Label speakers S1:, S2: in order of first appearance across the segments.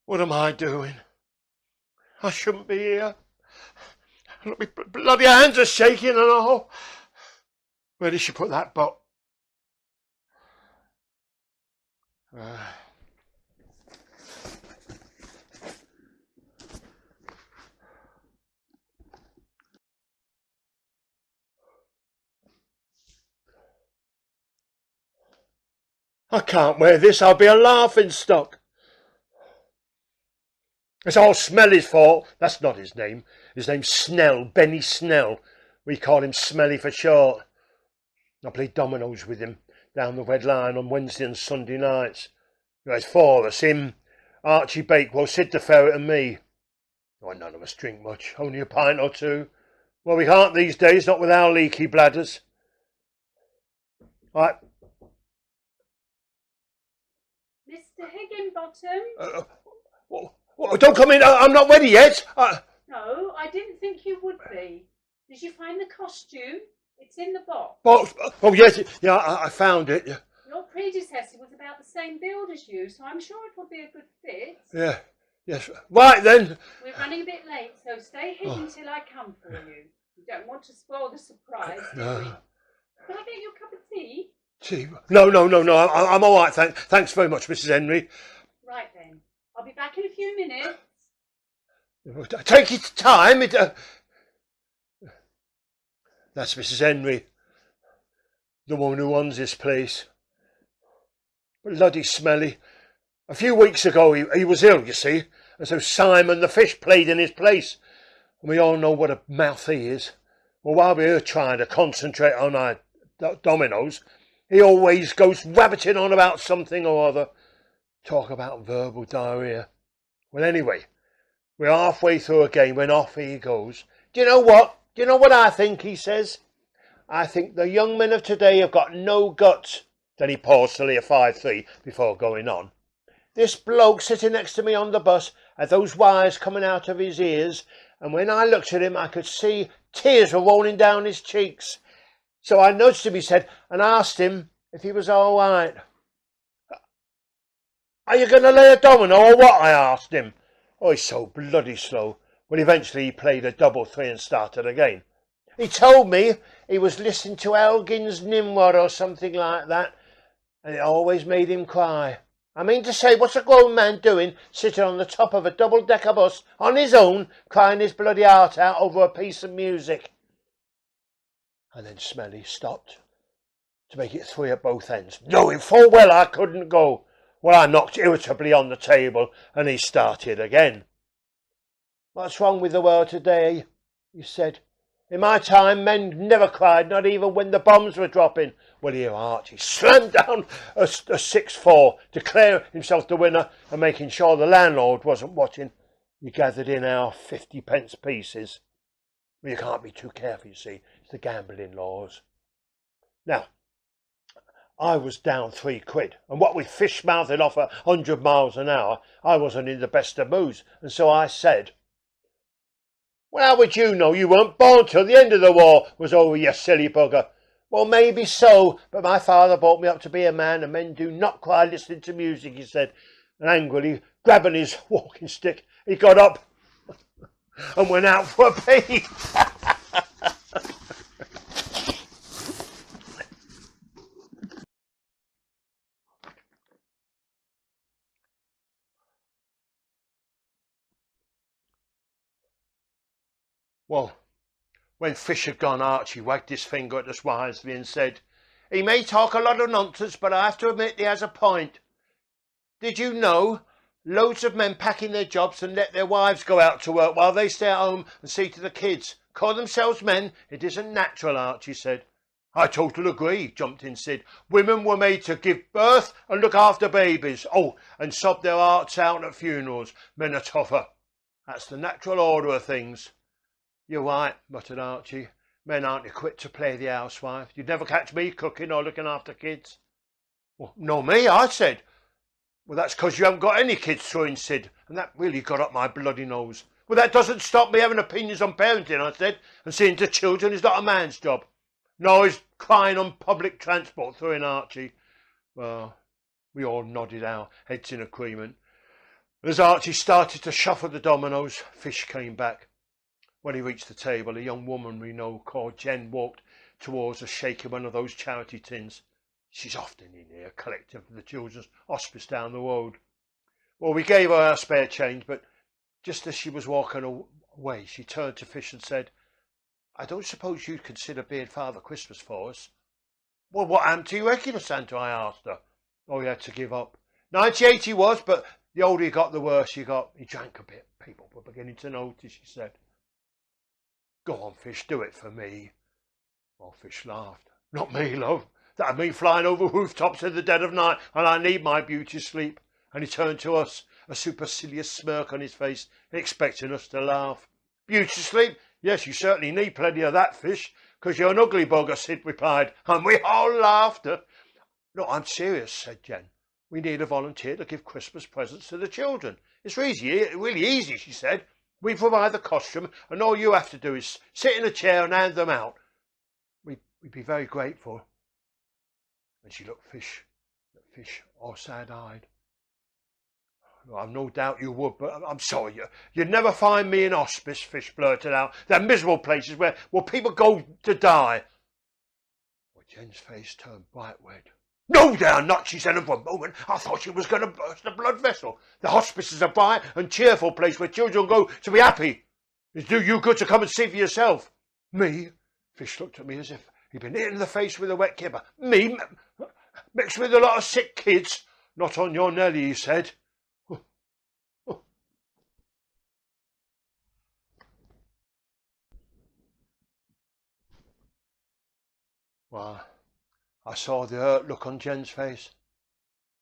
S1: What am I doing? I shouldn't be here. Look, my bloody hands are shaking and all. Where did she put that box? I can't wear this. I'll be a laughing stock. It's all Smelly's fault. That's not his name. His name's Snell, Benny Snell. We call him Smelly for short. I play dominoes with him down the Red Line on Wednesday and Sunday nights. There's four of us, him, Archie Bakewell, Sid the Ferret and me. Oh, none of us drink much, only a pint or two. Well, we can't these days, not with our leaky bladders. Right.
S2: Mr. Higginbottom?
S1: Don't come in, I'm not ready yet.
S2: No, I didn't think you would be. Did you find the costume? It's in the box.
S1: Box? Oh, yes, yeah, I found it.
S2: Your predecessor was about the same build as you, so I'm sure it will be a good fit.
S1: Yeah, yes. Right then.
S2: We're running a bit late, so stay hidden till I come for you. You don't want to spoil the surprise, do we? Can I get you a cup of tea?
S1: Tea? No, I'm all right, thanks very much, Mrs. Henry.
S2: Right then, I'll be back in a few minutes.
S1: Take your time. That's Mrs. Henry, the woman who owns this place. Bloody Smelly. A few weeks ago he was ill, you see, and so Simon the fish played in his place. And we all know what a mouth he is. Well, while we're trying to concentrate on our dominoes, he always goes rabbiting on about something or other. Talk about verbal diarrhoea. Well, anyway, we're halfway through a game when off he goes. Do you know what? Do you know what I think, he says? I think the young men of today have got no guts. Then he paused to leer 5-3 before going on. This bloke sitting next to me on the bus had those wires coming out of his ears, and when I looked at him I could see tears were rolling down his cheeks. So I nudged him, he said, and asked him if he was all right. Are you going to lay a domino or what? I asked him. Oh, he's so bloody slow. Well, eventually he played a double 3 and started again. He told me he was listening to Elgin's Nimrod or something like that, and it always made him cry. I mean to say, what's a grown man doing sitting on the top of a double-decker bus on his own, crying his bloody heart out over a piece of music? And then Smelly stopped to make it 3 at both ends, knowing full well I couldn't go. Well, I knocked irritably on the table, and he started again. What's wrong with the world today? He said. In my time, men never cried, not even when the bombs were dropping. Well, here Archie slammed down a 6-4, declaring himself the winner and making sure the landlord wasn't watching. We gathered in our 50p pieces. Well, you can't be too careful, you see. It's the gambling laws. Now, I was down 3 quid, and what with fish mouthing off 100 miles an hour, I wasn't in the best of moods, and so I said, well, how would you know? You weren't born till the end of the war was over, you silly bugger. Well, maybe so, but my father brought me up to be a man, and men do not cry listening to music, he said. And angrily, grabbing his walking stick, he got up and went out for a pee. Well, when Fish had gone, Archie wagged his finger at us wisely and said, he may talk a lot of nonsense, but I have to admit he has a point. Did you know loads of men pack in their jobs and let their wives go out to work while they stay at home and see to the kids? Call themselves men? It isn't natural, Archie said. I totally agree, jumped in Sid. Women were made to give birth and look after babies. Oh, and sob their hearts out at funerals. Men are tougher. That's the natural order of things. You're right, muttered Archie. Men aren't equipped to play the housewife. You'd never catch me cooking or looking after kids. Well, no me, I said. Well, that's 'cause you haven't got any kids, threw in Sid, and that really got up my bloody nose. Well, that doesn't stop me having opinions on parenting, I said, and seeing to children is not a man's job. No, he's crying on public transport, threw in Archie. Well, we all nodded our heads in agreement. As Archie started to shuffle the dominoes, Fish came back. When he reached the table, a young woman we know called Jen walked towards us, shaking one of those charity tins. She's often in here, collecting for the children's hospice down the road. Well, we gave her our spare change, but just as she was walking away, she turned to Fish and said, "I don't suppose you'd consider being Father Christmas for us?" "Well, what happened to your regular Santa?" I asked her. "Oh, he had to give up. 98 he was, but the older he got, the worse he got. He drank a bit. People were beginning to notice," she said. "Go on, Fish, do it for me." Oh, Fish laughed. "Not me, love. That'd mean flying over rooftops in the dead of night, and I need my beauty sleep." And he turned to us, a supercilious smirk on his face, expecting us to laugh. "Beauty sleep? Yes, you certainly need plenty of that, Fish, because you're an ugly bugger," Sid replied, and we all laughed. "No, I'm serious," said Jen. "We need a volunteer to give Christmas presents to the children. It's really easy," she said. "We provide the costume, and all you have to do is sit in a chair and hand them out. We'd be very grateful." And she looked at Fish, all sad-eyed. "I've no doubt you would, but I'm sorry. You'd never find me in hospice," Fish blurted out. "They're miserable places where people go to die." Well, Jen's face turned bright red. "No, they are not," she said, and for a moment I thought she was going to burst a blood vessel. "The hospice is a bright and cheerful place where children go to be happy. It'd do you good to come and see for yourself." "Me?" Fish looked at me as if he'd been hit in the face with a wet kipper. "Me? Mixed with a lot of sick kids? Not on your Nelly," he said. Well, I saw the hurt look on Jen's face.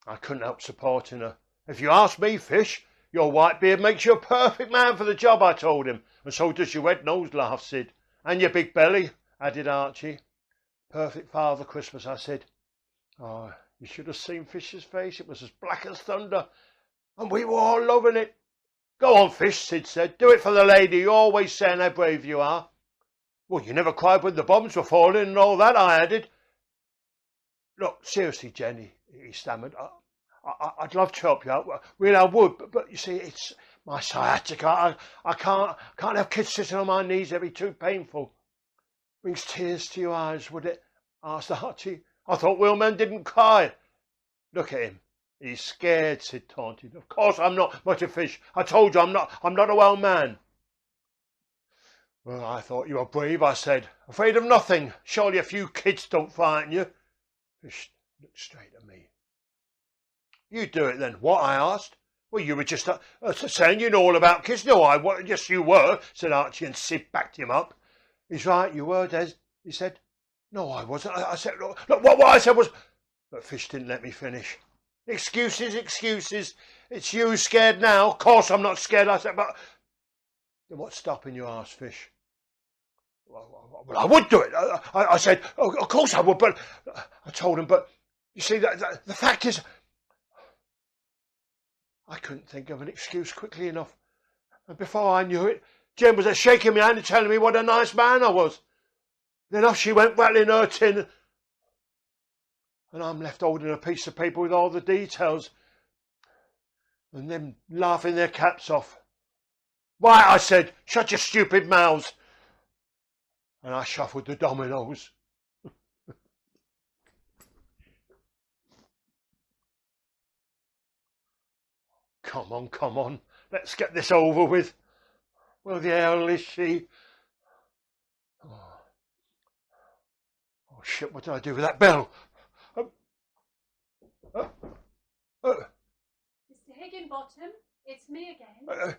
S1: I couldn't help supporting her. "If you ask me, Fish, your white beard makes you a perfect man for the job," I told him. "And so does your red nose," laughed Sid. "And your big belly," added Archie. "Perfect Father Christmas," I said. Oh, you should have seen Fish's face. It was as black as thunder, and we were all loving it. "Go on, Fish," Sid said. "Do it for the lady. You're always saying how brave you are." "Well, you never cried when the bombs were falling and all that," I added. "Look, seriously, Jenny," he stammered. I'd love to help you out. Really, I would. But you see, it's my sciatica. I can't have kids sitting on my knees. It'd be too painful." "Brings tears to your eyes, would it?" asked Archie. "I thought real men didn't cry." "Look at him. He's scared," Sid taunted. "Of course I'm not," muttered Fish. "I told you I'm not a well man." "Well, I thought you were brave," I said. "Afraid of nothing. Surely a few kids don't frighten you." Fish looked straight at me. "You do it then." "What?" I asked. "Well, you were just saying you know all about kids." "No, yes, you were," said Archie, and Sid backed him up. "He's right, you were, Des," he said. "No, I wasn't. I said, look, what I said was..." But Fish didn't let me finish. Excuses. It's you scared now." "Of course I'm not scared," I said, "but..." "Then what's stopping you?" asked Fish. "Well, I would do it." I said, "Of course I would," but I told him, "But you see, the fact is..." I couldn't think of an excuse quickly enough, and before I knew it, Jen was shaking my hand and telling me what a nice man I was. Then off she went, rattling her tin, and I'm left holding a piece of paper with all the details, and them laughing their caps off. "Right," I said, "shut your stupid mouths," and I shuffled the dominoes. Come on, let's get this over with. Where the hell is she? Oh shit, what did I do with that bell?
S2: Mr. Higginbottom, it's me again.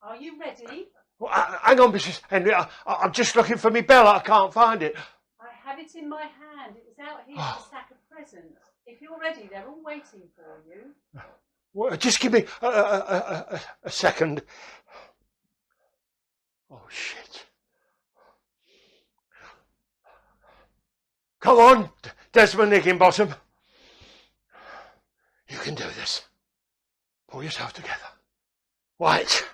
S2: Are you ready?
S1: Well, hang on, Mrs. Henry. I'm just looking for me bell. I can't find it.
S2: I have it in my hand. It was out here in the sack of presents. If you're ready, they're all waiting for you.
S1: Well, just give me a second. Oh, shit. Come on, Desmond Higginbottom. You can do this. Pull yourself together. Right.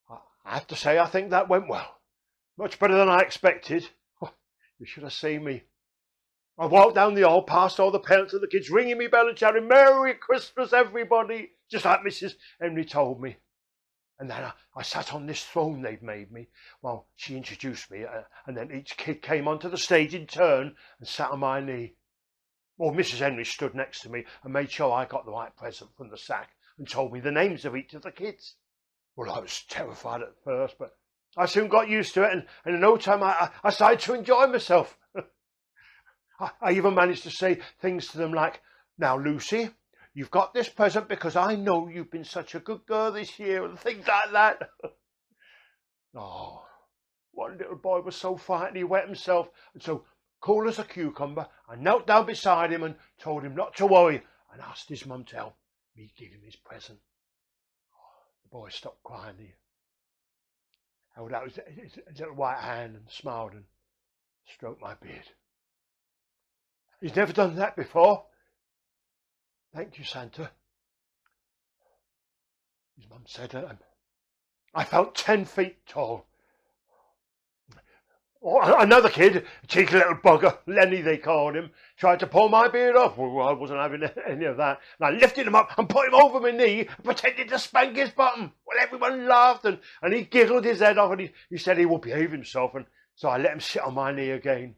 S1: I have to say, I think that went well. Much better than I expected. You should have seen me. I walked down the hall past all the parents and the kids ringing me bell and shouting, "Merry Christmas, everybody," just like Mrs. Henry told me. And then I sat on this throne they'd made me while she introduced me, and then each kid came onto the stage in turn and sat on my knee. Well, Mrs. Henry stood next to me and made sure I got the right present from the sack and told me the names of each of the kids. Well, I was terrified at first, but I soon got used to it, and in no time I started to enjoy myself. I even managed to say things to them like, "Now, Lucy, you've got this present because I know you've been such a good girl this year," and things like that. Oh, one little boy was so frightened he wet himself, and so, cool as a cucumber, I knelt down beside him and told him not to worry and asked his mum to help me give him his present. The boy stopped crying. He held out his little white hand and smiled and stroked my beard. "He's never done that before." "Thank you, Santa," his mum said. I felt 10 feet tall. Another kid, a cheeky little bugger, Lenny they called him, tried to pull my beard off. Well, I wasn't having any of that. And I lifted him up and put him over my knee and pretended to spank his bottom. Well, everyone laughed and he giggled his head off, and he said he would behave himself. And so I let him sit on my knee again.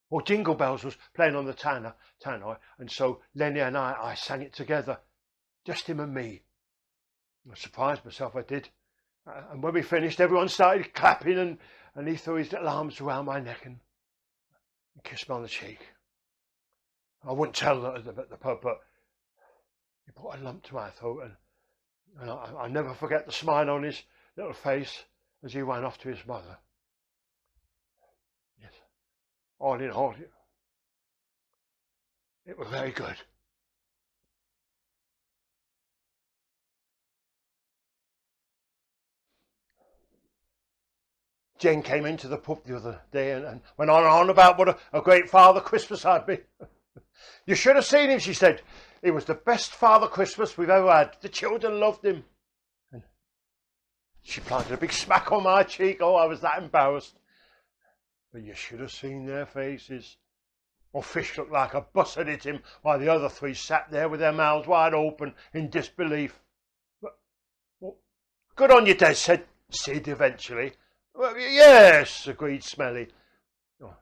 S1: Well, Jingle Bells was playing on the tannoy, and so Lenny and I sang it together, just him and me. I surprised myself, I did. And when we finished, everyone started clapping, and he threw his little arms around my neck and kissed me on the cheek. I wouldn't tell at the pub, but he put a lump to my throat, and I'll never forget the smile on his little face as he ran off to his mother. Yes, all in all, it was very good. Jen came into the pub the other day and went on about what a great Father Christmas I'd be. "You should have seen him," she said. "He was the best Father Christmas we've ever had. The children loved him." And she planted a big smack on my cheek. Oh, I was that embarrassed. But you should have seen their faces. Oh, Fish looked like a bus had hit him, while the other three sat there with their mouths wide open in disbelief. "But, well, good on you, Des," said Sid eventually. "Well, yes," agreed Smelly. "Oh,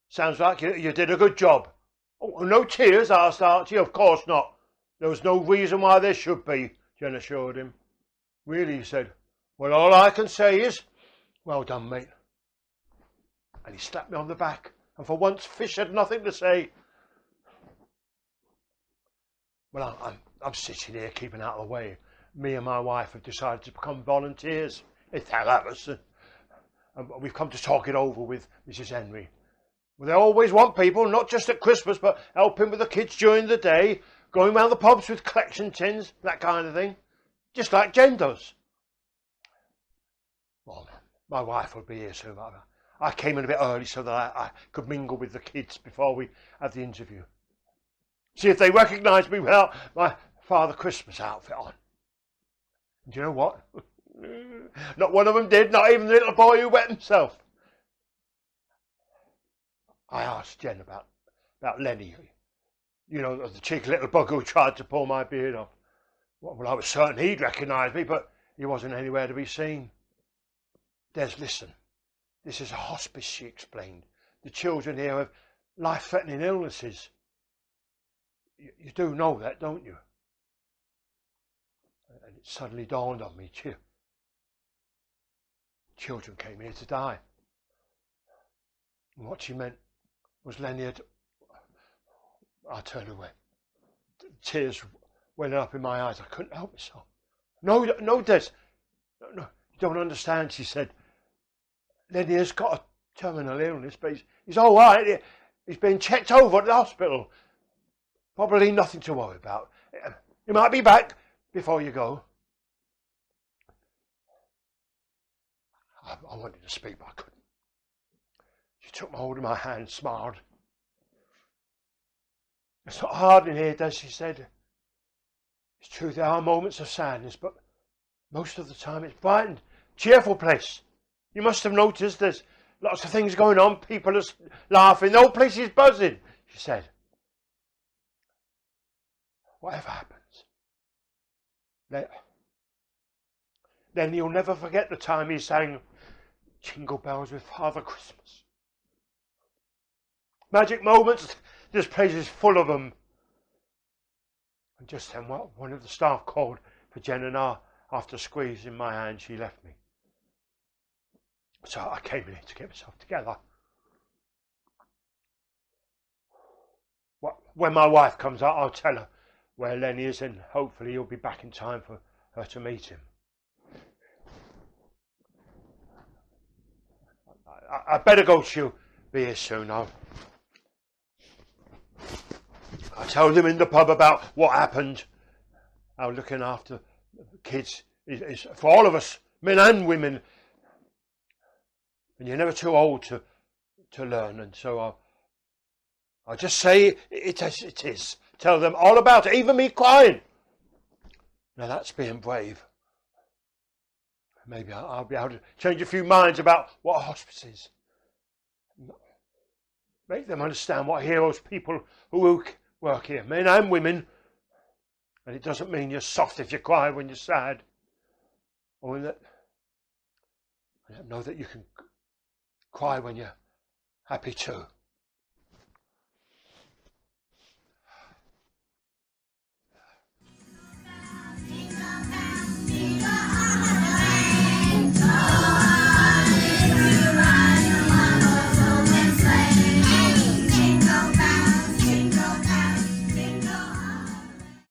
S1: sounds like you did a good job." "Oh, no tears?" asked Archie. "Of course not. There was no reason why there should be," Jen assured him. "Really?" he said. "Well, all I can say is, well done, mate." And he slapped me on the back, and for once Fish had nothing to say. Well, I'm sitting here keeping out of the way. Me and my wife have decided to become volunteers. It's that happens. And we've come to talk it over with Mrs. Henry. Well, they always want people, not just at Christmas, but helping with the kids during the day, going round the pubs with collection tins, that kind of thing, just like Jen does. Well, my wife will be here soon. I came in a bit early so that I could mingle with the kids before we had the interview. See if they recognise me without my Father Christmas outfit on. And do you know what? Not one of them did, not even the little boy who wet himself. I asked Jen about Lenny, you know, the cheeky little bugger who tried to pull my beard off. Well, I was certain he'd recognise me, but he wasn't anywhere to be seen. Des, listen, this is a hospice, she explained. The children here have life-threatening illnesses. You do know that, don't you? And it suddenly dawned on me, children came here to die. And what she meant was Lenny had... I turned away. Tears welling up in my eyes. I couldn't help myself. No, Des. No, you don't understand, she said. Lenny has got a terminal illness, but he's all right. He's been checked over at the hospital. Probably nothing to worry about. He might be back before you go. I wanted to speak, but I couldn't. She took hold of my hand, smiled. "It's not hard in here, Des," she said. "It's true there are moments of sadness, but most of the time it's bright and cheerful place. You must have noticed there's lots of things going on. People are laughing. The whole place is buzzing, she said. Whatever happens, then you'll never forget the time he sang Jingle Bells with Father Christmas. Magic moments, this place is full of them. And just then one of the staff called for Jen and I. After squeezing my hand, she left me. So I came in here to get myself together. When my wife comes out, I'll tell her where Lenny is, and hopefully he'll be back in time for her to meet him. I better go. She'll be here soon. I told them in the pub about what happened. How looking after kids is for all of us, men and women. And you're never too old to learn. And so I'll just say it as it is. Tell them all about it, even me crying. Now that's being brave. Maybe I'll be able to change a few minds about what a hospice is. Make them understand what heroes people who work here, men and women. And it doesn't mean you're soft if you cry when you're sad. Or that know that you can cry when you're happy too.